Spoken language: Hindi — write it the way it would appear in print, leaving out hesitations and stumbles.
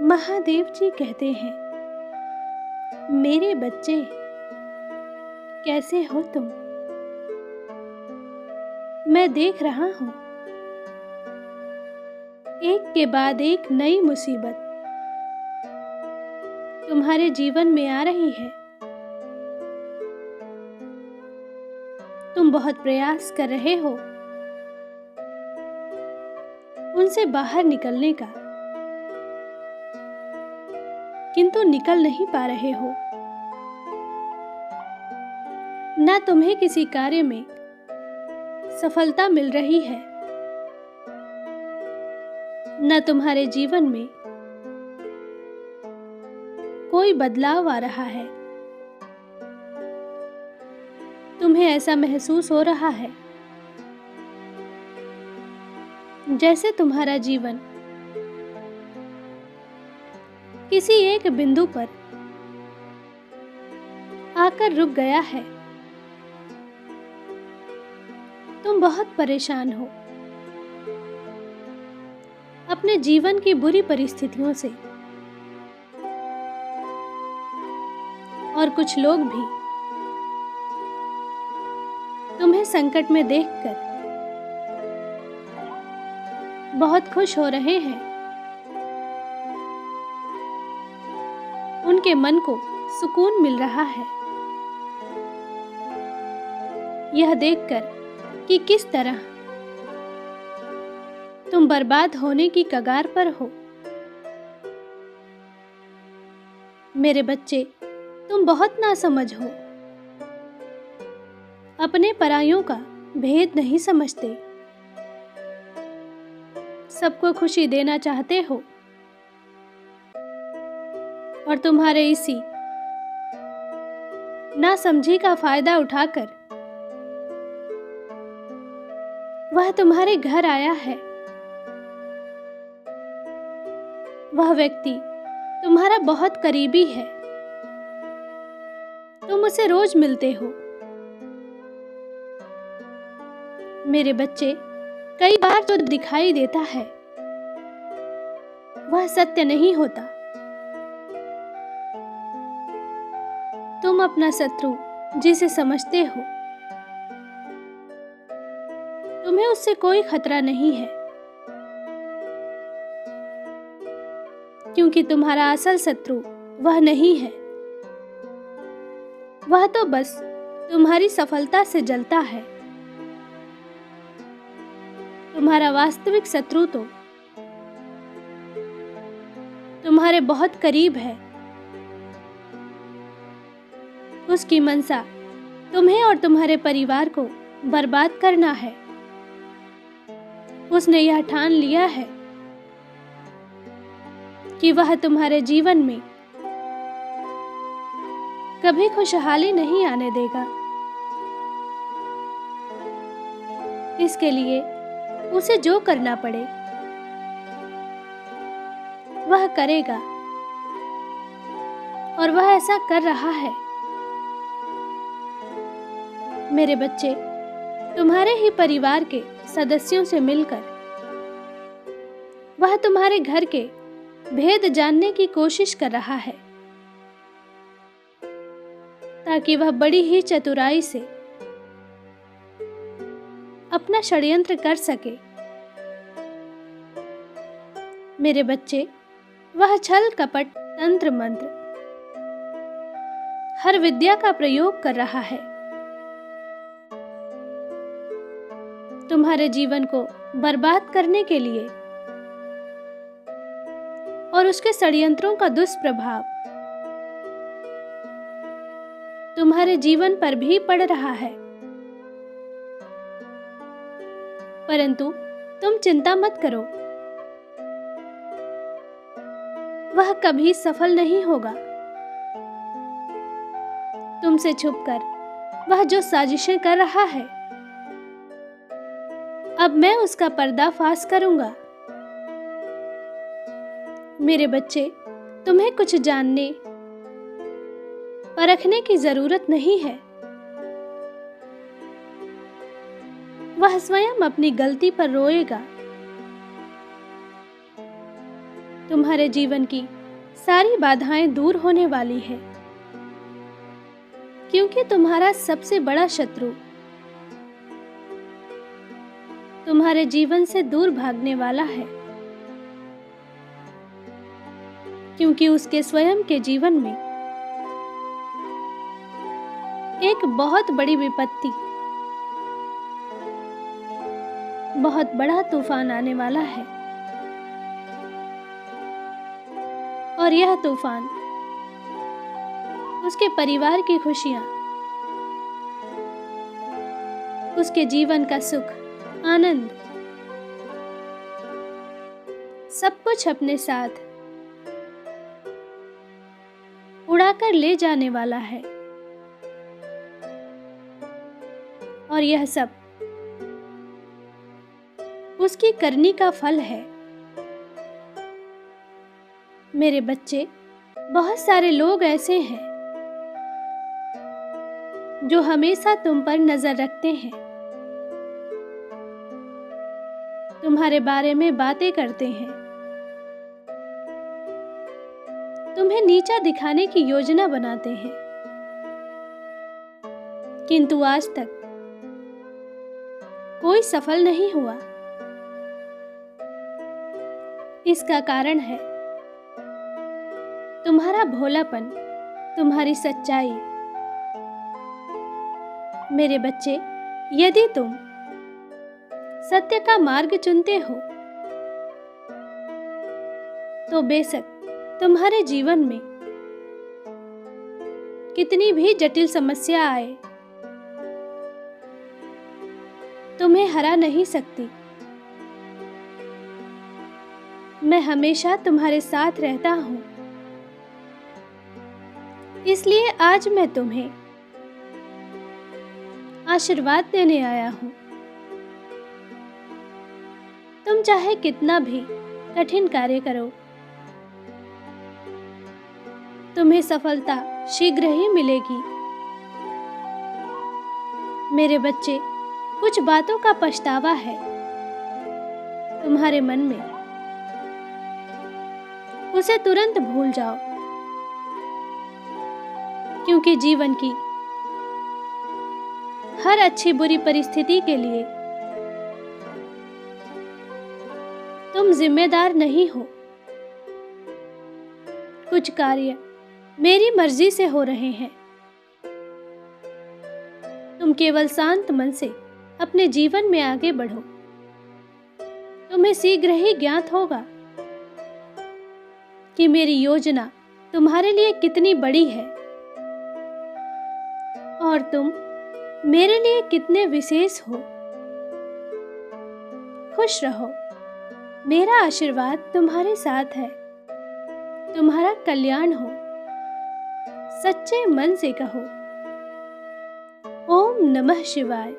महादेव जी कहते हैं, मेरे बच्चे कैसे हो तुम। मैं देख रहा हूं एक के बाद एक नई मुसीबत तुम्हारे जीवन में आ रही है। तुम बहुत प्रयास कर रहे हो उनसे बाहर निकलने का, किंतु निकल नहीं पा रहे हो। ना तुम्हें किसी कार्य में सफलता मिल रही है, न तुम्हारे जीवन में कोई बदलाव आ रहा है। तुम्हें ऐसा महसूस हो रहा है जैसे तुम्हारा जीवन किसी एक बिंदु पर आकर रुक गया है। तुम बहुत परेशान हो अपने जीवन की बुरी परिस्थितियों से, और कुछ लोग भी तुम्हें संकट में देखकर बहुत खुश हो रहे हैं। उनके मन को सुकून मिल रहा है यह देखकर कि किस तरह तुम बर्बाद होने की कगार पर हो। मेरे बच्चे, तुम बहुत नासमझ हो, अपने परायों का भेद नहीं समझते, सबको खुशी देना चाहते हो, और तुम्हारे इसी नासमझी का फायदा उठाकर वह तुम्हारे घर आया है। वह व्यक्ति तुम्हारा बहुत करीबी है, तुम उसे रोज मिलते हो। मेरे बच्चे, कई बार जो दिखाई देता है वह सत्य नहीं होता। तुम अपना शत्रु जिसे समझते हो, तुम्हें उससे कोई खतरा नहीं है, क्योंकि तुम्हारा असल शत्रु वह नहीं है। वह तो बस तुम्हारी सफलता से जलता है। तुम्हारा वास्तविक शत्रु तो तुम्हारे बहुत करीब है। उसकी मंशा तुम्हें और तुम्हारे परिवार को बर्बाद करना है। उसने यह ठान लिया है कि वह तुम्हारे जीवन में कभी खुशहाली नहीं आने देगा। इसके लिए उसे जो करना पड़े वह करेगा, और वह ऐसा कर रहा है। मेरे बच्चे, तुम्हारे ही परिवार के सदस्यों से मिलकर वह तुम्हारे घर के भेद जानने की कोशिश कर रहा है, ताकि वह बड़ी ही चतुराई से अपना षड्यंत्र कर सके। मेरे बच्चे, वह छल कपट तंत्र मंत्र हर विद्या का प्रयोग कर रहा है तुम्हारे जीवन को बर्बाद करने के लिए, और उसके षड्यंत्रों का दुष्प्रभाव तुम्हारे जीवन पर भी पड़ रहा है। परंतु तुम चिंता मत करो, वह कभी सफल नहीं होगा। तुमसे छुपकर वह जो साजिशें कर रहा है, अब मैं उसका पर्दाफाश करूंगा। मेरे बच्चे, तुम्हें कुछ जानने परखने की जरूरत नहीं है। वह स्वयं अपनी गलती पर रोएगा। तुम्हारे जीवन की सारी बाधाएं दूर होने वाली है, क्योंकि तुम्हारा सबसे बड़ा शत्रु तुम्हारे जीवन से दूर भागने वाला है, क्योंकि उसके स्वयं के जीवन में एक बहुत बड़ी विपत्ति, बहुत बड़ा तूफान आने वाला है। और यह तूफान उसके परिवार की खुशियां, उसके जीवन का सुख, आनंद, सब कुछ अपने साथ उड़ाकर ले जाने वाला है। और यह सब उसकी करनी का फल है। मेरे बच्चे, बहुत सारे लोग ऐसे हैं जो हमेशा तुम पर नजर रखते हैं, तुम्हारे बारे में बातें करते हैं, तुम्हें नीचा दिखाने की योजना बनाते हैं, किंतु आज तक कोई सफल नहीं हुआ। इसका कारण है तुम्हारा भोलापन, तुम्हारी सच्चाई। मेरे बच्चे, यदि तुम सत्य का मार्ग चुनते हो तो बेशक तुम्हारे जीवन में कितनी भी जटिल समस्या आए, तुम्हें हरा नहीं सकती। मैं हमेशा तुम्हारे साथ रहता हूं, इसलिए आज मैं तुम्हें आशीर्वाद देने आया हूं। तुम चाहे कितना भी कठिन कार्य करो, तुम्हें सफलता शीघ्र ही मिलेगी। मेरे बच्चे, कुछ बातों का पछतावा है तुम्हारे मन में, उसे तुरंत भूल जाओ, क्योंकि जीवन की हर अच्छी बुरी परिस्थिति के लिए तुम जिम्मेदार नहीं हो। कुछ कार्य मेरी मर्जी से हो रहे हैं। तुम केवल शांत मन से अपने जीवन में आगे बढ़ो। तुम्हें शीघ्र ही ज्ञात होगा कि मेरी योजना तुम्हारे लिए कितनी बड़ी है और तुम मेरे लिए कितने विशेष हो। खुश रहो, मेरा आशीर्वाद तुम्हारे साथ है। तुम्हारा कल्याण हो। सच्चे मन से कहो, ओम नमः शिवाय।